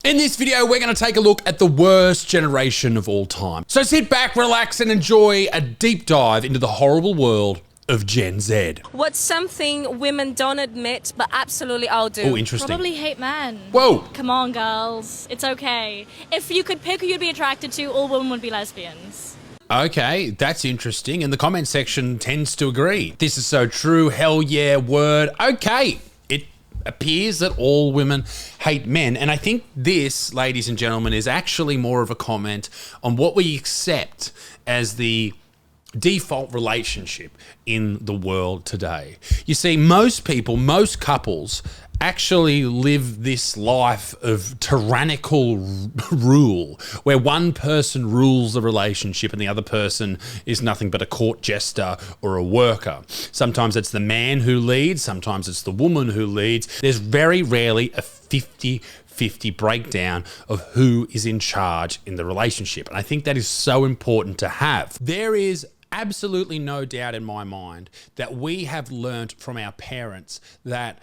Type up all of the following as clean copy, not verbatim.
In this video, we're going to take a look at the worst generation of all time. So sit back, relax, and enjoy a deep dive into the horrible world of Gen Z. What's something women don't admit, but absolutely all do? Oh, interesting. Probably hate men. Whoa. Come on, girls. It's okay. If you could pick who you'd be attracted to, all women would be lesbians. Okay, that's interesting. And the comment section tends to agree. This is so true. Hell yeah, word. Okay. It appears that all women hate men. And I think this, ladies and gentlemen, is actually more of a comment on what we accept as the default relationship in the world today. You see, most people, most couples actually live this life of tyrannical rule where one person rules the relationship and the other person is nothing but a court jester or a worker. Sometimes it's the man who leads, sometimes it's the woman who leads. There's very rarely a 50-50 breakdown of who is in charge in the relationship. And I think that is so important to have. There is absolutely no doubt in my mind that we have learnt from our parents that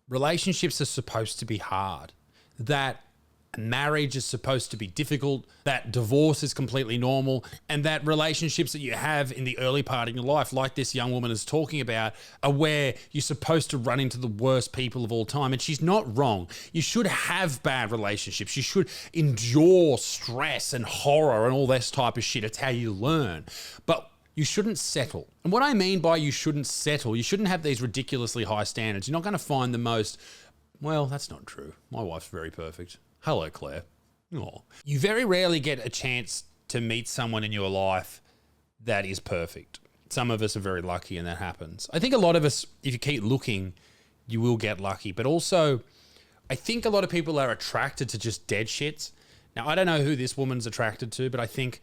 relationships are supposed to be hard, that marriage is supposed to be difficult, that divorce is completely normal, and that relationships that you have in the early part of your life, like this young woman is talking about, are where you're supposed to run into the worst people of all time. And she's not wrong. You should have bad relationships. You should endure stress and horror and all this type of shit. It's how you learn. But you shouldn't settle. And what I mean by you shouldn't settle, you shouldn't have these ridiculously high standards. You're not going to find the most, well, that's not true. My wife's very perfect. Hello, Claire. Oh. You very rarely get a chance to meet someone in your life that is perfect. Some of us are very lucky and that happens. I think a lot of us, if you keep looking, you will get lucky. But also, I think a lot of people are attracted to just dead shits. Now, I don't know who this woman's attracted to, but I think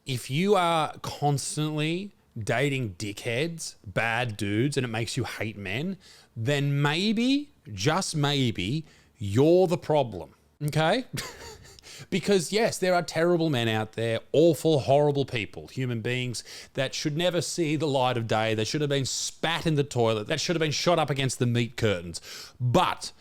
if you are constantly dating dickheads, bad dudes, and it makes you hate men, then maybe, just maybe, you're the problem, okay? Because yes, there are terrible men out there, awful, horrible people, human beings that should never see the light of day. They should have been spat in the toilet. That should have been shot up against the meat curtains. But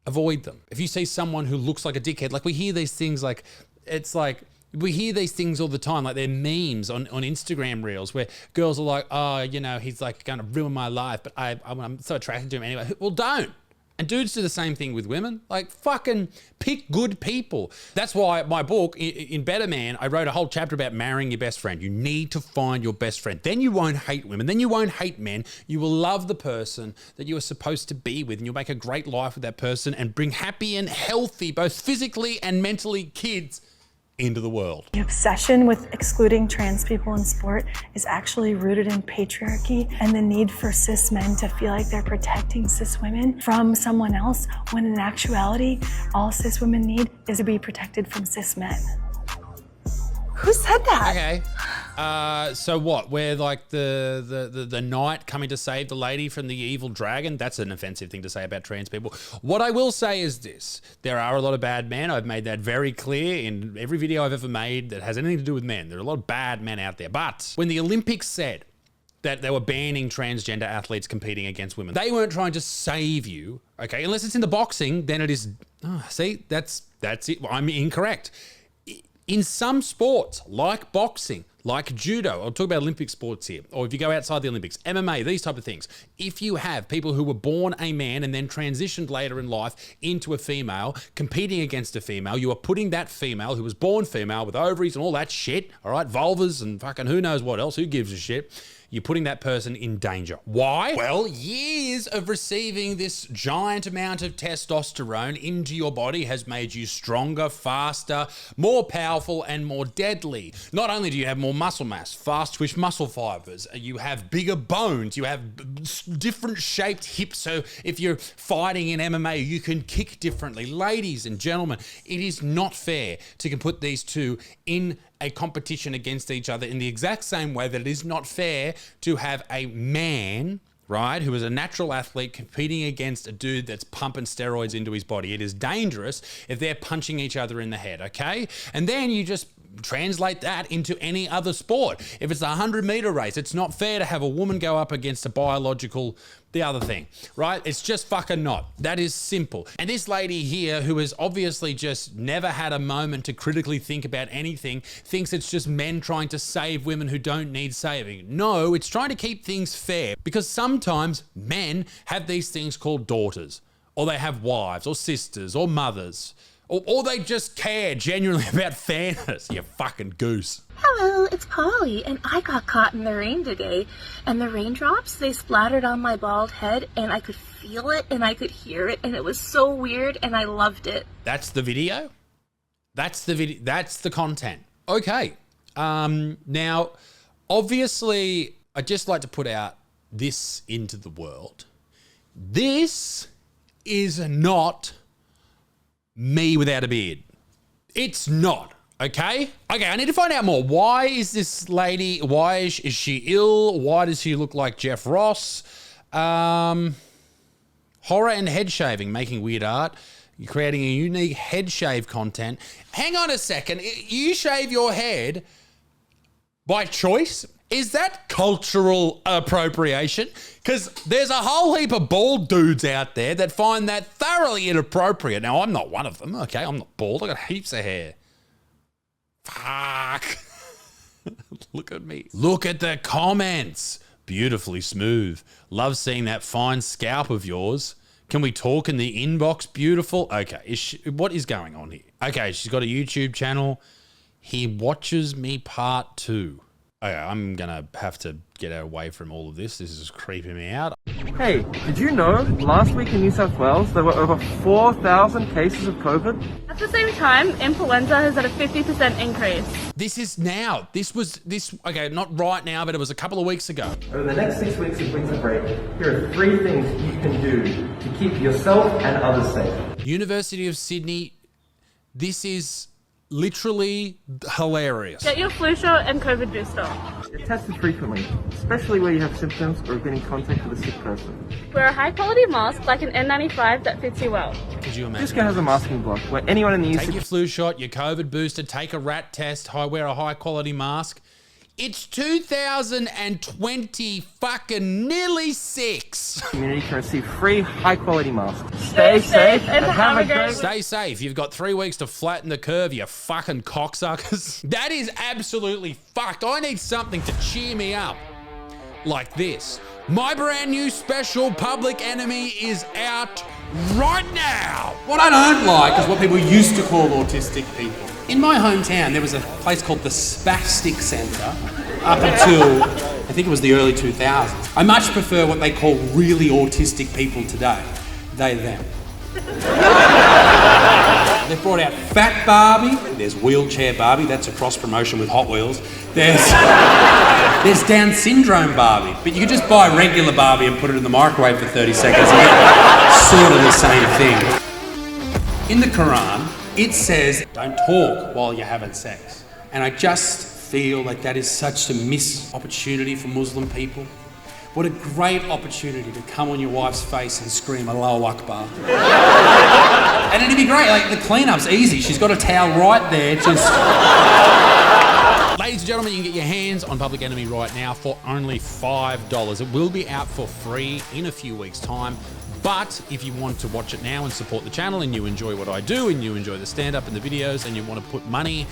avoid them. If you see someone who looks like a dickhead, like we hear these things like, it's like, we hear these things all the time, like they're memes on Instagram reels where girls are like, oh, you know, he's like going to ruin my life, but I'm so attracted to him anyway. Well, don't. And dudes do the same thing with women. Like, fucking pick good people. That's why my book, in Better Man, I wrote a whole chapter about marrying your best friend. You need to find your best friend. Then you won't hate women. Then you won't hate men. You will love the person that you are supposed to be with, and you'll make a great life with that person and bring happy and healthy, both physically and mentally, kids into the world. The obsession with excluding trans people in sport is actually rooted in patriarchy and the need for cis men to feel like they're protecting cis women from someone else, when in actuality, all cis women need is to be protected from cis men. Who said that? Okay. So what? We're like the knight coming to save the lady from the evil dragon? That's an offensive thing to say about trans people. What I will say is this. There are a lot of bad men. I've made that very clear in every video I've ever made that has anything to do with men. There are a lot of bad men out there. But when the Olympics said that they were banning transgender athletes competing against women, they weren't trying to save you, okay? Unless it's in the boxing, then it is, see, that's it. I'm incorrect. In some sports, like boxing, like judo, I'll talk about Olympic sports here, or if you go outside the Olympics, MMA, these type of things. If you have people who were born a man and then transitioned later in life into a female, competing against a female, you are putting that female who was born female with ovaries and all that shit, all right, vulvas and fucking who knows what else, who gives a shit, you're putting that person in danger. Why? Well, years of receiving this giant amount of testosterone into your body has made you stronger, faster, more powerful, and more deadly. Not only do you have more muscle mass, fast twitch muscle fibers, you have bigger bones, you have different shaped hips, so if you're fighting in MMA, you can kick differently. Ladies and gentlemen, it is not fair to put these two in a competition against each other in the exact same way that it is not fair to have a man, right, who is a natural athlete competing against a dude that's pumping steroids into his body. It is dangerous if they're punching each other in the head, okay? And then you just translate that into any other sport. If it's a 100-meter race, it's not fair to have a woman go up against a biological, the other thing, right? It's just fucking not. That is simple. And this lady here, who has obviously just never had a moment to critically think about anything, thinks it's just men trying to save women who don't need saving. No, it's trying to keep things fair, because sometimes men have these things called daughters, or they have wives or sisters or mothers, or they just care genuinely about fairness. You fucking goose. Hello, it's Polly, and I got caught in the rain today, and the raindrops, they splattered on my bald head, and I could feel it, and I could hear it, and it was so weird, and I loved it. That's the video? That's the video. That's the content. Okay. Now, obviously, I'd just like to put out this into the world. This is not me without a beard. It's not. Okay, I need to find out more. Why is this lady, is she ill? Why does she look like Jeff Ross? Horror and head shaving, making weird art. You're creating a unique head shave content. Hang on a second. You shave your head by choice? Is that cultural appropriation? Because there's a whole heap of bald dudes out there that find that thoroughly inappropriate. Now, I'm not one of them, okay? I'm not bald. I got heaps of hair. Fuck. Look at me. Look at the comments. Beautifully smooth. Love seeing that fine scalp of yours. Can we talk in the inbox? Beautiful. Okay. What is going on here? Okay, she's got a YouTube channel. He watches me part 2. Okay, I'm going to have to get away from all of this. This is creeping me out. Hey, did you know last week in New South Wales there were over 4,000 cases of COVID? At the same time, influenza has had a 50% increase. This is now. Okay, not right now, but it was a couple of weeks ago. Over the next 6 weeks of winter break, here are 3 things you can do to keep yourself and others safe. University of Sydney, this is literally hilarious. Get your flu shot and COVID booster. Get tested frequently, especially where you have symptoms or have been in contact with a sick person. Wear a high quality mask like an N95 that fits you well. Could you imagine? Disco has a masking block where anyone in the Take your flu shot, your COVID booster, take a rat test, wear a high quality mask. It's 2020 fucking nearly 6. community can receive free high quality masks. Stay safe and have a great Stay safe. You've got 3 weeks to flatten the curve, you fucking cocksuckers. That is absolutely fucked. I need something to cheer me up. Like this. My brand new special Public Enemy is out right now. What I don't like is what people used to call autistic people. In my hometown, there was a place called the Spastic Centre up until, I think it was the early 2000s. I much prefer what they call really autistic people today. They, them. They've brought out Fat Barbie. There's Wheelchair Barbie. That's a cross promotion with Hot Wheels. There's Down Syndrome Barbie. But you can just buy regular Barbie and put it in the microwave for 30 seconds and get sort of the same thing. In the Quran, it says, don't talk while you're having sex. And I just feel like that is such a missed opportunity for Muslim people. What a great opportunity to come on your wife's face and scream Allahu Akbar. And it'd be great, like the cleanup's easy. She's got a towel right there, just... Ladies and gentlemen, you can get your hands on Public Enemy right now for only $5. It will be out for free in a few weeks' time. But if you want to watch it now and support the channel and you enjoy what I do and you enjoy the stand-up and the videos and you want to put money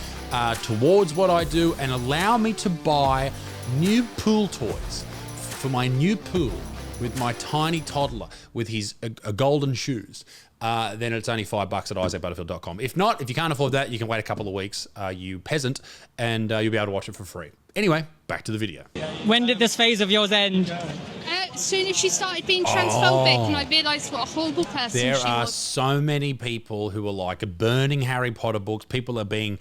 towards what I do and allow me to buy new pool toys for my new pool with my tiny toddler with his golden shoes, then it's only $5 at isaacbutterfield.com. If not, if you can't afford that, you can wait a couple of weeks, you peasant, and you'll be able to watch it for free. Anyway, back to the video. When did this phase of yours end? As soon as she started being transphobic and I realised what a horrible person There she are was. so many people who are like burning Harry Potter books. People are being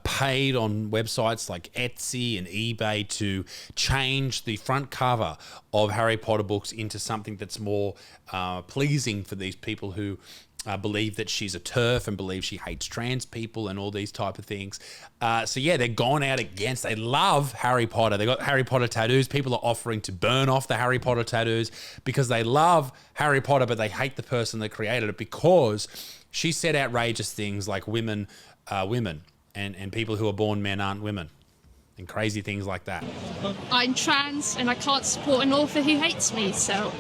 paid on websites like Etsy and eBay to change the front cover of Harry Potter books into something that's more pleasing for these people who believe that she's a TERF and believe she hates trans people and all these type of things. So yeah, they're gone out against, they love Harry Potter. They got Harry Potter tattoos. People are offering to burn off the Harry Potter tattoos because they love Harry Potter, but they hate the person that created it because she said outrageous things like women. and people who are born men aren't women, and crazy things like that. I'm trans and I can't support an author who hates me, so...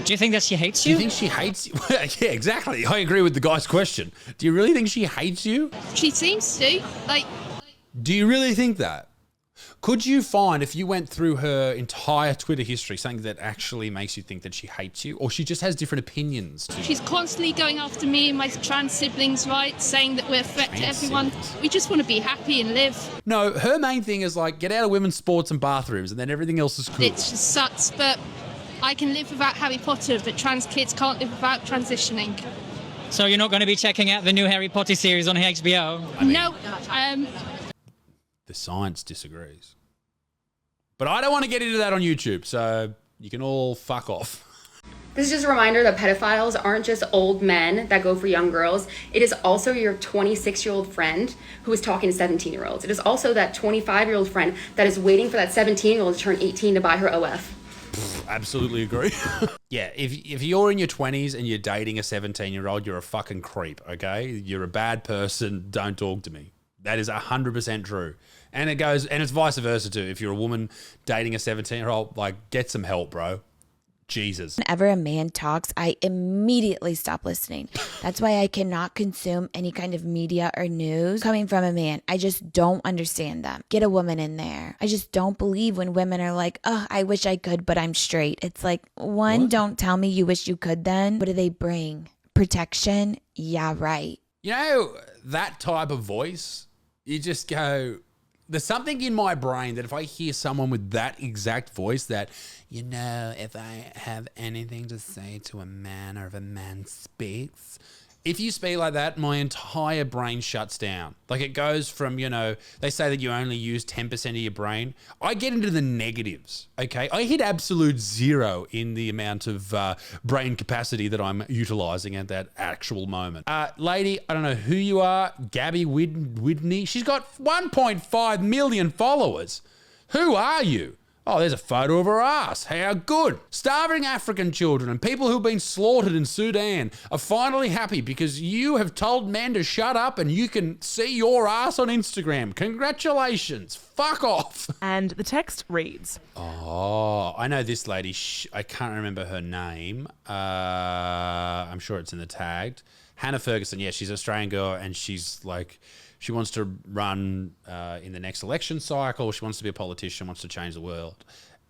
Do you think that she hates Do you you? think she hates you? Yeah, exactly. I agree with the guy's question. Do you really think she hates you? She seems to. Like, Do you really think that? Could you find, if you went through her entire Twitter history, something that actually makes you think that she hates you, or she just has different opinions? she's constantly going after me and my trans siblings' rights, saying that we're a threat to Trans everyone. siblings. We just want to be happy and live. No, her main thing is like, get out of women's sports and bathrooms, and then everything else is cool. It just sucks, but I can live without Harry Potter, but trans kids can't live without transitioning. So you're not going to be checking out the new Harry Potter series on HBO? No, The science disagrees. But I don't want to get into that on YouTube, so you can all fuck off. This is just a reminder that pedophiles aren't just old men that go for young girls. It is also your 26-year-old friend who is talking to 17-year-olds. It is also that 25-year-old friend that is waiting for that 17-year-old to turn 18 to buy her OF. Absolutely agree. Yeah, if you're in your 20s and you're dating a 17-year-old, you're a fucking creep, okay? You're a bad person. Don't talk to me. That is 100% true. And it's vice versa too. If you're a woman dating a 17-year-old, like, get some help, bro. Jesus. Whenever a man talks, I immediately stop listening. That's why I cannot consume any kind of media or news coming from a man. I just don't understand them. Get a woman in there. I just don't believe when women are like, oh, I wish I could, but I'm straight. It's like, one, What? don't tell me you wish you could then. What do they bring? Protection? Yeah, right. You know, that type of voice, you just go, there's something in my brain that if I hear someone with that exact voice that, you know, if I have anything to say to a man or if a man speaks, if you speak like that, my entire brain shuts down. Like it goes from, you know, they say that you only use 10% of your brain. I get into the negatives, okay? I hit absolute zero in the amount of brain capacity that I'm utilizing at that actual moment. Lady, I don't know who you are, Gabby Whitney. She's got 1.5 million followers. Who are you? Oh, there's a photo of her ass. How good. Starving African children and people who've been slaughtered in Sudan are finally happy because you have told men to shut up and you can see your ass on Instagram. Congratulations. Fuck off. And the text reads, Oh, I know this lady. I can't remember her name. I'm sure it's in the tagged. Hannah Ferguson. Yeah, she's an Australian girl and she's like... She wants to run in the next election cycle. She wants to be a politician, wants to change the world,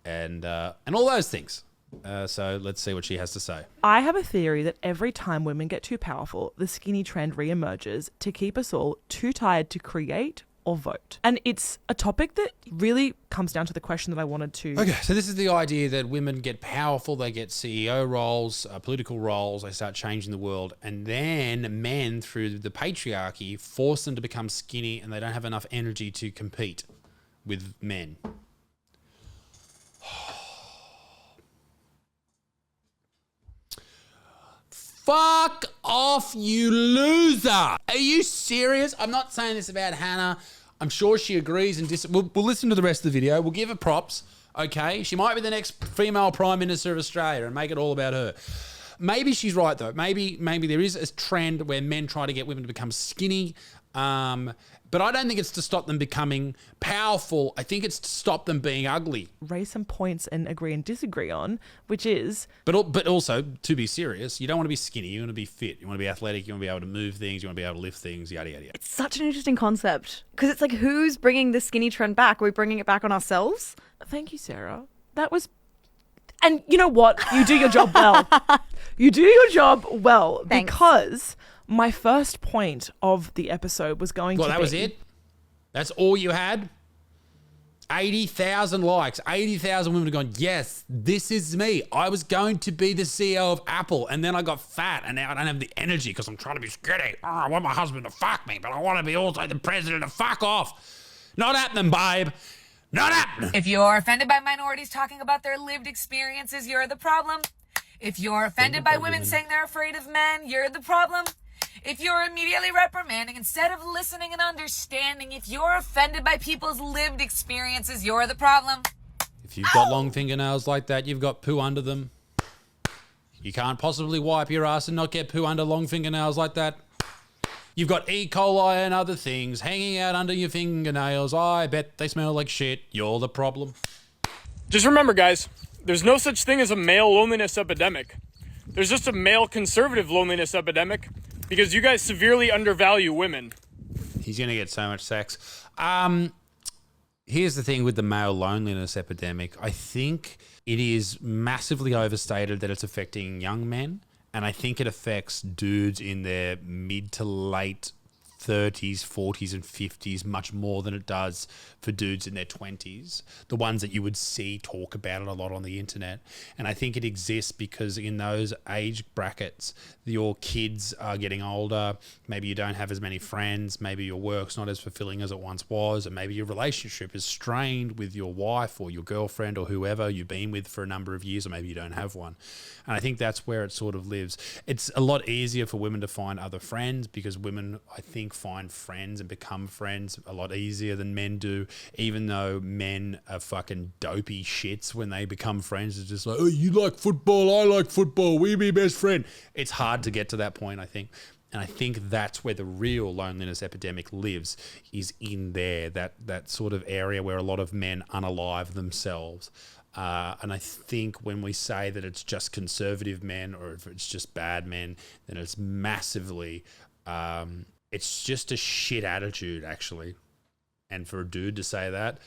and all those things. So let's see what she has to say. I have a theory that every time women get too powerful, the skinny trend reemerges to keep us all too tired to create or vote. And it's a topic that really comes down to the question that I wanted to... Okay, so this is the idea that women get powerful, they get CEO roles, political roles, they start changing the world, and then men, through the patriarchy, force them to become skinny and they don't have enough energy to compete with men. Fuck off, you loser! Are you serious? I'm not saying this about Hannah. I'm sure she agrees and we'll listen to the rest of the video. We'll give her props, okay? She might be the next female Prime Minister of Australia and make it all about her. Maybe she's right, though. Maybe there is a trend where men try to get women to become skinny, but I don't think it's to stop them becoming powerful. I think it's to stop them being ugly. Raise some points and agree and disagree on, which is... But also, to be serious, you don't want to be skinny. You want to be fit. You want to be athletic. You want to be able to move things. You want to be able to lift things, yada, yada, yada. It's such an interesting concept because it's like, who's bringing the skinny trend back? Are we bringing it back on ourselves? Thank you, Sarah. That was... And you know what? You do your job well. You do your job well. Thanks. Because my first point of the episode was going to be... Well, that was it? That's all you had? 80,000 likes. 80,000 women have gone, yes, this is me. I was going to be the CEO of Apple, and then I got fat, and now I don't have the energy because I'm trying to be skinny. Oh, I want my husband to fuck me, but I want to be also the president to fuck off. Not happening, babe. Not happening. If you're offended by minorities talking about their lived experiences, you're the problem. If you're offended by women saying they're afraid of men, you're the problem. If you're immediately reprimanding instead of listening and understanding, if you're offended by people's lived experiences, you're the problem. If you've got long fingernails like that, you've got poo under them. You can't possibly wipe your ass and not get poo under long fingernails like that. You've got E. coli and other things hanging out under your fingernails. I bet they smell like shit. You're the problem. Just remember, guys, there's no such thing as a male loneliness epidemic. There's just a male conservative loneliness epidemic because you guys severely undervalue women. He's going to get so much sex. Here's the thing with the male loneliness epidemic. I think it is massively overstated that it's affecting young men, and I think it affects dudes in their mid to late 30s, 40s and 50s much more than it does for dudes in their 20s, the ones that you would see talk about it a lot on the internet. And I think it exists because in those age brackets, your kids are getting older, maybe you don't have as many friends, maybe your work's not as fulfilling as it once was, and maybe your relationship is strained with your wife or your girlfriend or whoever you've been with for a number of years, or maybe you don't have one. And I think that's where it sort of lives. It's a lot easier for women to find other friends because women, I think, find friends and become friends a lot easier than men do, even though men are fucking dopey shits when they become friends. It's just like, oh, you like football, I like football, we be best friend. It's hard to get to that point, I think. And I think that's where the real loneliness epidemic lives, is in there, that sort of area where a lot of men unalive themselves. And I think when we say that it's just conservative men or if it's just bad men, then it's massively, it's just a shit attitude, actually. And for a dude to say that,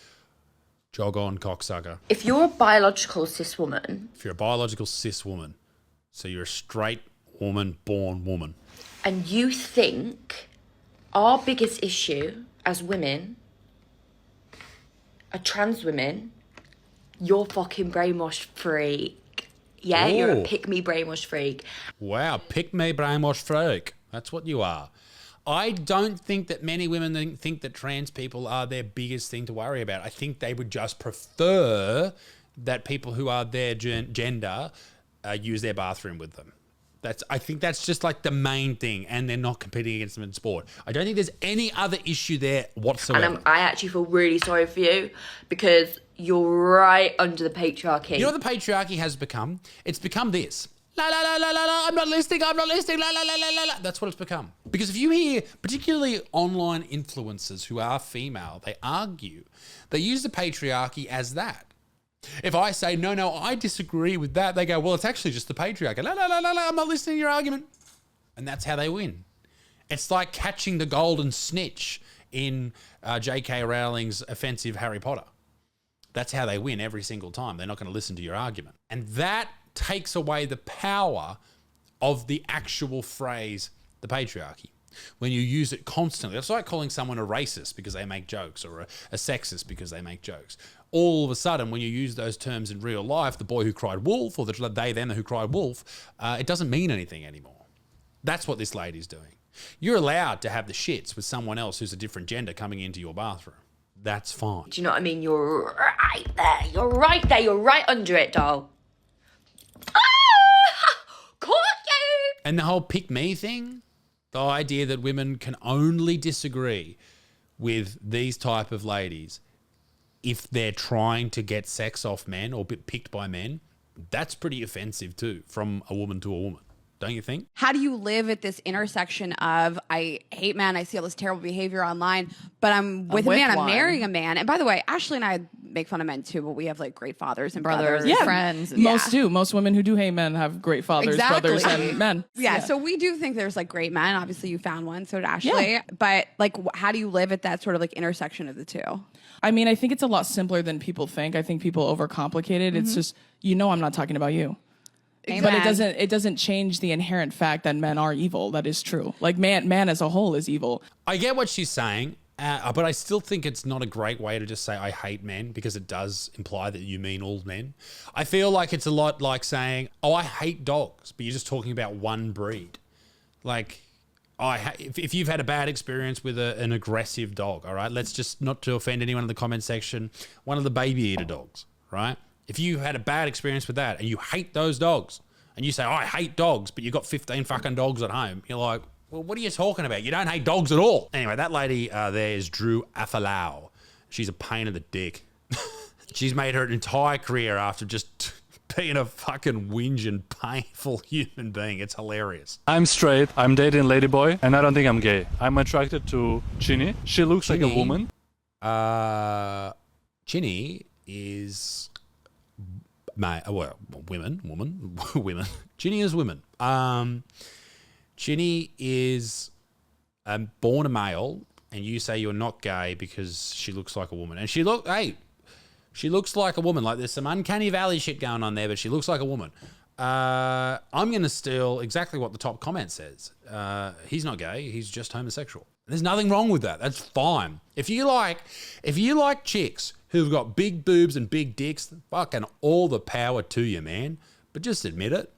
jog on, cocksucker. If you're a biological cis woman... If you're a biological cis woman, so you're a straight woman, born woman. And you think our biggest issue as women are trans women, you're fucking brainwashed freak. Yeah, Ooh. You're a pick-me brainwashed freak. Wow, pick-me brainwashed freak. That's what you are. I don't think that many women think that trans people are their biggest thing to worry about. I think they would just prefer that people who are their gender use their bathroom with them. I think that's just like the main thing, and they're not competing against them in sport. I don't think there's any other issue there whatsoever. And I actually feel really sorry for you because you're right under the patriarchy. You know what the patriarchy has become? It's become this. La, la, la, la, la, la, I'm not listening, la, la, la, la, la, la. That's what it's become. Because if you hear, particularly online influencers who are female, they argue, they use the patriarchy as that. If I say, no, I disagree with that, they go, well, it's actually just the patriarchy. La, la, la, la, la, I'm not listening to your argument. And that's how they win. It's like catching the golden snitch in J.K. Rowling's offensive Harry Potter. That's how they win every single time. They're not going to listen to your argument. And that takes away the power of the actual phrase, the patriarchy. When you use it constantly, it's like calling someone a racist because they make jokes, or a sexist because they make jokes. All of a sudden, when you use those terms in real life, the boy who cried wolf, or the they, them who cried wolf, it doesn't mean anything anymore. That's what this lady's doing. You're allowed to have the shits with someone else who's a different gender coming into your bathroom. That's fine. Do you know what I mean? You're right there. You're right there. You're right under it, doll. Caught you! And the whole pick me thing, the idea that women can only disagree with these type of ladies if they're trying to get sex off men or be picked by men, that's pretty offensive too, from a woman to a woman. Don't you think? How do you live at this intersection of, I hate men, I see all this terrible behavior online, but I'm with a man, I'm marrying a man. And by the way, Ashley and I make fun of men too, but we have like great fathers and brothers. Yeah, friends. Most do. Most women who do hate men have great fathers, brothers, and men. Yeah, so we do think there's like great men. Obviously you found one, so did Ashley. Yeah. But like, how do you live at that sort of like intersection of the two? I mean, I think it's a lot simpler than people think. I think people overcomplicate it. It's just, I'm not talking about you. Amen. But it doesn't change the inherent fact that men are evil. That is true. Like man as a whole is evil. I get what she's saying, but I still think it's not a great way to just say I hate men, because it does imply that you mean all men. I feel like it's a lot like saying, oh, I hate dogs, but you're just talking about one breed. Like, if you've had a bad experience with an aggressive dog, all right, let's just, not to offend anyone in the comment section, one of the baby eater dogs, right? If you had a bad experience with that and you hate those dogs and you say, oh, I hate dogs, but you've got 15 fucking dogs at home, you're like, well, what are you talking about? You don't hate dogs at all. Anyway, that lady there is Drew Afalau. She's a pain in the dick. She's made her entire career after just being a fucking whinging, painful human being. It's hilarious. I'm straight, I'm dating Ladyboy, and I don't think I'm gay. I'm attracted to Ginny. She looks like a woman. Ginny is... women. Ginny is women. Ginny is born a male, and you say you're not gay because she looks like a woman. And she looks like a woman. Like there's some uncanny valley shit going on there, but she looks like a woman. I'm going to steal exactly what the top comment says. He's not gay. He's just homosexual. There's nothing wrong with that. That's fine. If you like chicks who've got big boobs and big dicks, fucking all the power to you, man. But just admit it.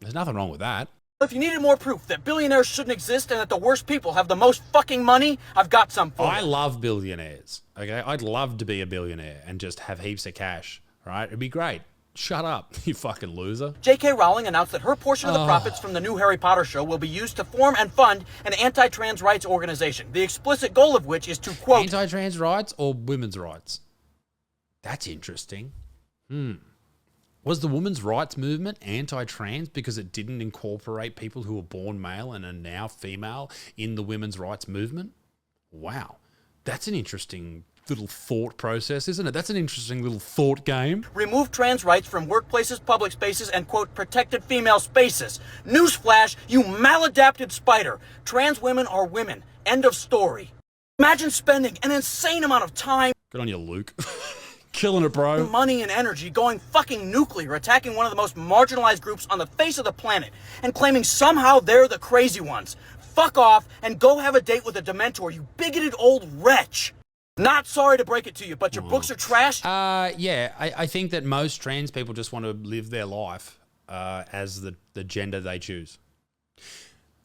There's nothing wrong with that. If you needed more proof that billionaires shouldn't exist and that the worst people have the most fucking money, I've got some for you. I love billionaires, okay? I'd love to be a billionaire and just have heaps of cash, right? It'd be great. Shut up, you fucking loser. J.K. Rowling announced that her portion of the profits from the new Harry Potter show will be used to form and fund an anti-trans rights organization, the explicit goal of which is to, quote... Anti-trans rights or women's rights? That's interesting. Was the women's rights movement anti-trans because it didn't incorporate people who were born male and are now female in the women's rights movement? Wow. That's an interesting little thought process, isn't it? That's an interesting little thought game. Remove trans rights from workplaces, public spaces, and, quote, protected female spaces. Newsflash, you maladapted spider. Trans women are women. End of story. Imagine spending an insane amount of time... Good on you, Luke. Killing it, bro. Money and energy going fucking nuclear, attacking one of the most marginalized groups on the face of the planet, and claiming somehow they're the crazy ones. Fuck off and go have a date with a Dementor, you bigoted old wretch. Not sorry to break it to you, but your books are trash. Yeah, I think that most trans people just want to live their life as the gender they choose.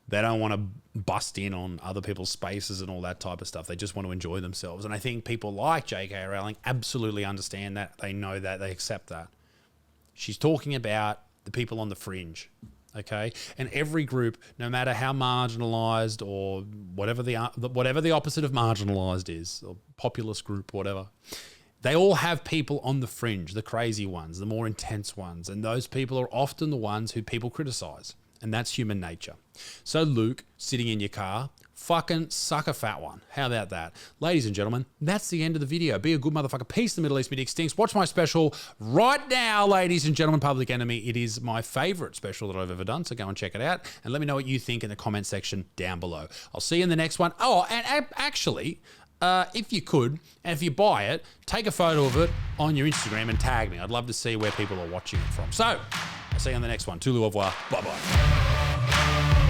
They don't want to bust in on other people's spaces and all that type of stuff. They just want to enjoy themselves. And I think people like J.K. Rowling absolutely understand that. They know that. They accept that. She's talking about the people on the fringe, okay? And every group, no matter how marginalised or whatever the opposite of marginalised is, or populist group, whatever, they all have people on the fringe, the crazy ones, the more intense ones. And those people are often the ones who people criticise. And that's human nature. So Luke, sitting in your car, fucking suck a fat one. How about that? Ladies and gentlemen, that's the end of the video. Be a good motherfucker. Peace the Middle East, mid extinct. Watch my special right now, ladies and gentlemen. Public Enemy. It is my favourite special that I've ever done, so go and check it out. And let me know what you think in the comment section down below. I'll see you in the next one. Oh, and actually... if you could, and if you buy it, take a photo of it on your Instagram and tag me. I'd love to see where people are watching it from. So, I'll see you on the next one. Toodaloo, au revoir. Bye-bye.